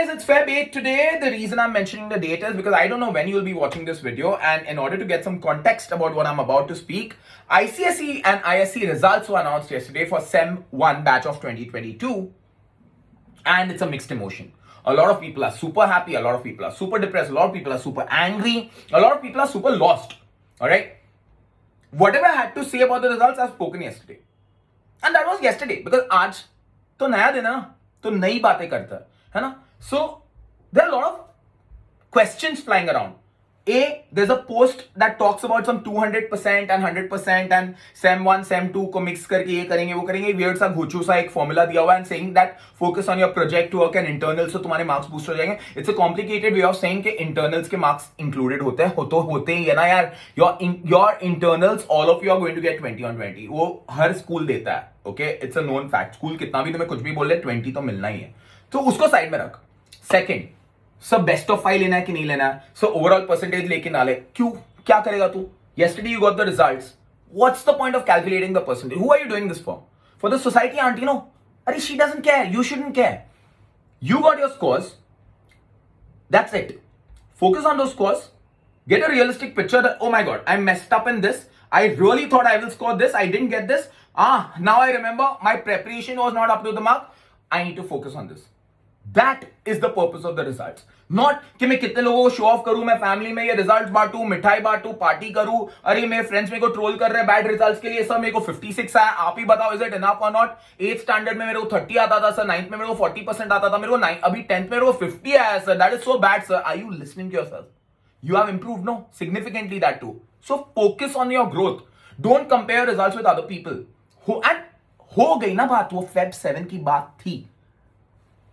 guys, it's Feb 8 today. The reason I'm mentioning the date is because I don't know when you'll be watching this video, and in order to get some context about what I'm about to speak, ICSE and ISC results were announced yesterday for SEM 1 batch of 2022, and it's a mixed emotion. A lot of people are super happy, a lot of people are super depressed, a lot of people are super angry, a lot of people are super lost. Alright? Whatever I had to say about the results, I've spoken yesterday. And that was yesterday, because आज तो नया दिन है ना, तो नई बातें करता है ना? So there are a lot of questions flying around. There's a post that talks about some 200% and 100% and SEM 1, SEM 2 को mix करके ये करेंगे वो करेंगे, weird सा घुचू सा एक formula दिया हुआ and saying that focus on your project work and internals so तुम्हारे marks boost हो जाएंगे. It's a complicated way of saying कि internals के marks included होते हैं, होते ही है ना यार. Your internals, all of you are going to get 20 on 20. वो हर school देता है. Okay, it's a known fact. School कितना भी तुम्हें कुछ भी बोले 20 तो मिलना ही है. तो उसको साइड में रख. सेकेंड, सो बेस्ट ऑफ 5 लेना है कि नहीं लेना है, सो ओवरऑल परसेंटेज लेके ना ले, क्यों, क्या करेगा तू? yesterday you got the results, what's the point of calculating the percentage? Who are you doing this for the society auntie? No, Ari, she doesn't care, you shouldn't care. You got your scores, that's it. Focus on those scores, get a realistic picture that, oh my god, I messed up in this, I really thought I will score this, I didn't get this, now I remember my preparation was not up to the mark, I need to focus on this. That is the purpose of the results. Not कि मैं कितने लोगों को show off करूं, मैं family में ये result बांटूं, मिठाई बांटूं, पार्टी करूं, अरे मेरे फ्रेंड्स मेरे को ट्रोल कर रहे हैं बैड रिजल्ट्स के लिए, सर मेरे को 56 आया, आप ही बताओ इज इट इनफ और नॉट? 8th स्टैंडर्ड में मेरे को 30 आता था सर, 9th में मेरे को 40% आता था, मेरे को अभी 10th में मेरे को 50 आया sir, that is so bad sir. Are you listening to yourself? You have improved, no, significantly that too. So focus on your growth. Don't compare results with other people. हो गई ना बात, वो Feb 7 की बात थी.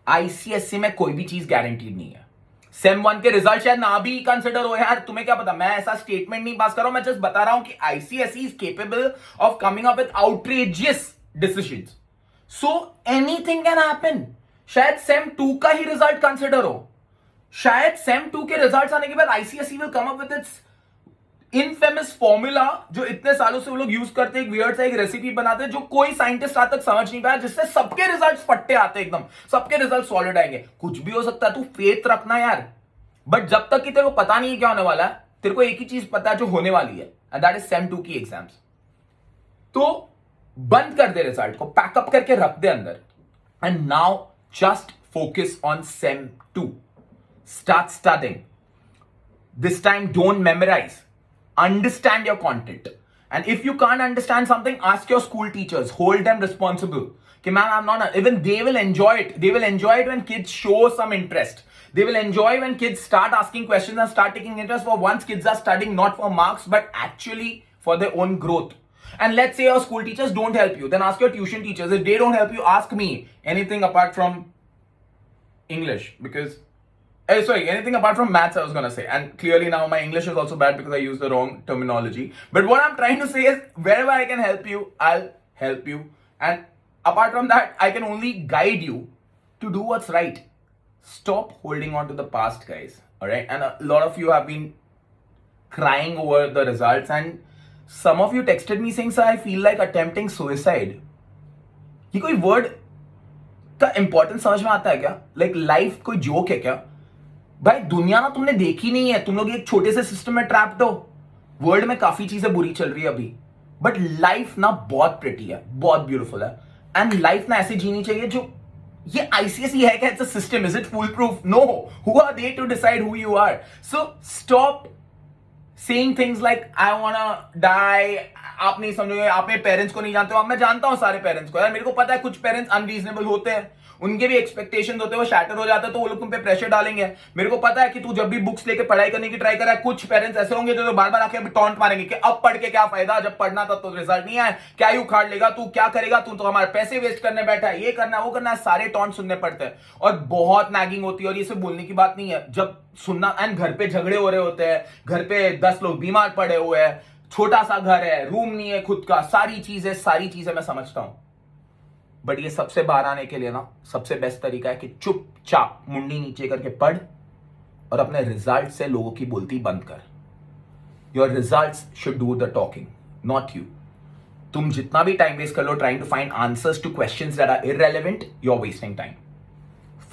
आईसीएससी में कोई भी चीज गारंटीड नहीं है. सेम 1 के रिजल्ट शायद ना भी कंसिडर हो यार, तुम्हें क्या पता, मैं ऐसा स्टेटमेंट नहीं पास कर रहा हूं, मैं जस्ट बता रहा हूं कि ICSE is capable of coming up with outrageous decisions. So anything can happen. शायद सेम 2 का ही रिजल्ट कंसिडर हो, शायद सेम 2 के रिजल्ट्स आने के बाद ICSE will come up with its infamous formula जो इतने सालों से वो लोग यूज करते हैं, एक वियर्ड सा एक रेसिपी बनाते हैं जो कोई साइंटिस्ट आज तक समझ नहीं पाया, जिससे सबके रिजल्ट्स फट्टे आते हैं, एकदम सबके रिजल्ट सॉलिड आएंगे. कुछ भी हो सकता है, तू फेथ रखना यार. बट जब तक कि तेरे को पता नहीं है क्या होने वाला है, तेरे को एक ही चीज पता है जो होने वाली है, एंड दैट इज सेम 2 की एग्जाम्स. तो बंद कर दे रिजल्ट को, पैकअप करके रख दे अंदर, and now just focus on same 2. Start studying. This time don't memorise. Understand your content. And if you can't understand something, ask your school teachers. Hold them responsible. Okay, man, I'm not. Even they will enjoy it. They will enjoy it when kids show some interest. They will enjoy when kids start asking questions and start taking interest. For once, kids are studying not for marks, but actually for their own growth. And let's say your school teachers don't help you. Then ask your tuition teachers. If they don't help you, ask me. Anything apart from English. Because anything apart from maths I was going to say. And clearly now my English is also bad because I used the wrong terminology. But what I'm trying to say is, wherever I can help you, I'll help you. And apart from that, I can only guide you to do what's right. Stop holding on to the past, guys. Alright? And a lot of you have been crying over the results. And some of you texted me saying, sir, I feel like attempting suicide. ये कोई word का importance समझ में आता है क्या? Like life कोई joke है क्या? भाई दुनिया ना तुमने देखी नहीं है, तुम लोग एक छोटे से सिस्टम में ट्रैप्ड हो. वर्ल्ड में काफी चीजें बुरी चल रही है अभी, बट लाइफ ना बहुत प्रिटी है, बहुत ब्यूटीफुल है. एंड लाइफ ना ऐसे जीनी चाहिए जो, ये आईसीएसई है क्या? It's a system. Is it foolproof? No. Who are they to decide who you are? So stop saying things like I want to die. आप नहीं समझोगे, आप मेरे पेरेंट्स को नहीं जानते हो. मैं जानता हूं सारे पेरेंट्स को यार, मेरे को पता है कुछ पेरेंट्स अनरीजनेबल होते हैं, उनके भी एक्सपेक्टेशंस होते हैं, वो शैटर हो जाते हैं, तो वो लोग तुम पे प्रेशर डालेंगे. मेरे को पता है कि तू जब भी बुक्स लेके पढ़ाई करने की ट्राई कर रहा है, कुछ पेरेंट्स ऐसे होंगे जो बार बार आके टॉन्ट मारेंगे कि अब पढ़ के क्या फायदा, जब पढ़ना था तो रिजल्ट नहीं आया, क्या ही उखाड़ लेगा तू, क्या करेगा तू, तो हमारे पैसे वेस्ट करने बैठा है, ये करना वो करना है. सारे टॉन्ट सुनने पड़ते हैं और बहुत नैगिंग होती है. और ये सिर्फ बोलने की बात नहीं है, जब सुनना, एंड घर पे झगड़े हो रहे होते हैं, घर पे 10 लोग बीमार पड़े हुए हैं, छोटा सा घर है, रूम नहीं है खुद का, सारी चीजें मैं समझता हूं. बट ये सबसे बाहर आने के लिए ना सबसे बेस्ट तरीका है कि चुपचाप मुंडी नीचे करके पढ़ और अपने रिजल्ट से लोगों की बोलती बंद कर. Your results should do the talking, not you. तुम जितना भी टाइम वेस्ट कर लो trying to find answers to questions that are irrelevant, you are wasting time.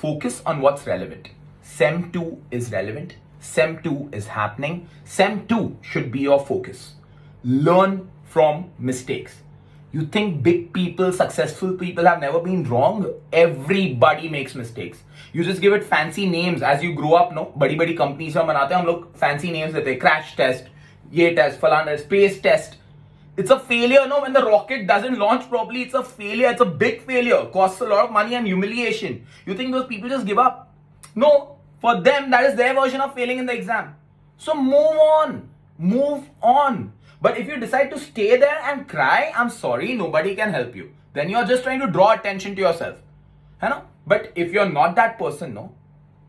focus on what's relevant. Sem 2 is relevant. Sem 2 is happening. Sem 2 should be your focus. Learn from mistakes. You think big people, successful people have never been wrong? Everybody makes mistakes. You just give it fancy names as you grow up, no? बड़ी बड़ी companies में बनाते हैं हम लोग fancy names देते हैं, crash test, ये test, फलाना space test. It's a failure, no? When the rocket doesn't launch properly, it's a failure. It's a big failure. Costs a lot of money and humiliation. You think those people just give up? No. For them, that is their version of failing in the exam. So move on. Move on. But if you decide to stay there and cry, I'm sorry, nobody can help you. Then you're just trying to draw attention to yourself. है ना? But if you're not that person, no,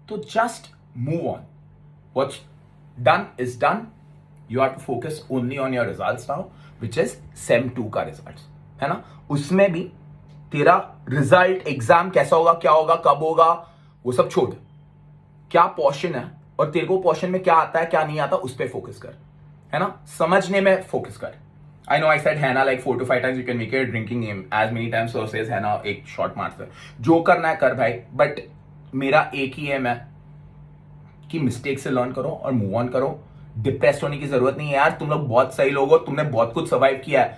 so just move on. What's done is done. You have to focus only on your results now, which is Sem 2 का results. है ना? उसमें भी तेरा result exam कैसा होगा, क्या होगा, कब होगा, वो सब छोड़. क्या पोर्शन है और तेरे को पोर्शन में क्या आता है, क्या नहीं आता, उस पर फोकस कर. है ना? समझने में फोकस कर. I know I said Hannah like 4 to 5 times. You can make it a drinking game as many times so says Hannah एक short marks है. जो करना है कर भाई. But मेरा एक ही एम है कि मिस्टेक से लर्न करो और मूव ऑन करो. डिप्रेस होने की जरूरत नहीं है यार. तुम लोग बहुत सही लोग हो. तुमने बहुत कुछ सर्वाइव किया है.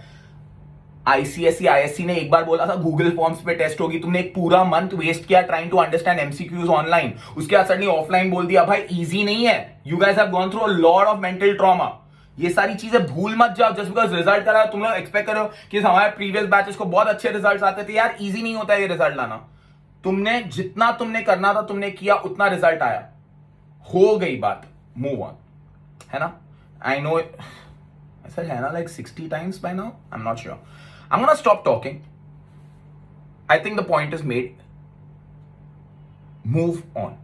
आईसीएसई आईएससी ने एक बार बोला था गूगल फॉर्म्स पे टेस्ट होगी. तुमने एक पूरा मंथ वेस्ट किया trying to understand MCQs online. उसके बाद सडनली ऑफलाइन बोल दिया. भाई इजी नहीं है. You guys have gone through a lot of mental trauma. ये सारी चीजें भूल मत जाओ जस्ट बिकॉज रिजल्ट करा. तुम लोग एक्सपेक्ट करो कि हमारे प्रीवियस बैचेस को बहुत अच्छे रिजल्ट्स आते थे. यार इजी नहीं होता है ये रिजल्ट लाना. तुमने जितना तुमने करना था तुमने किया, उतना रिजल्ट आया. हो गई बात. Move on. है ना? I know I said Hannah like 60 times by now. I'm not sure. I'm gonna stop talking. I think the point is made. Move on.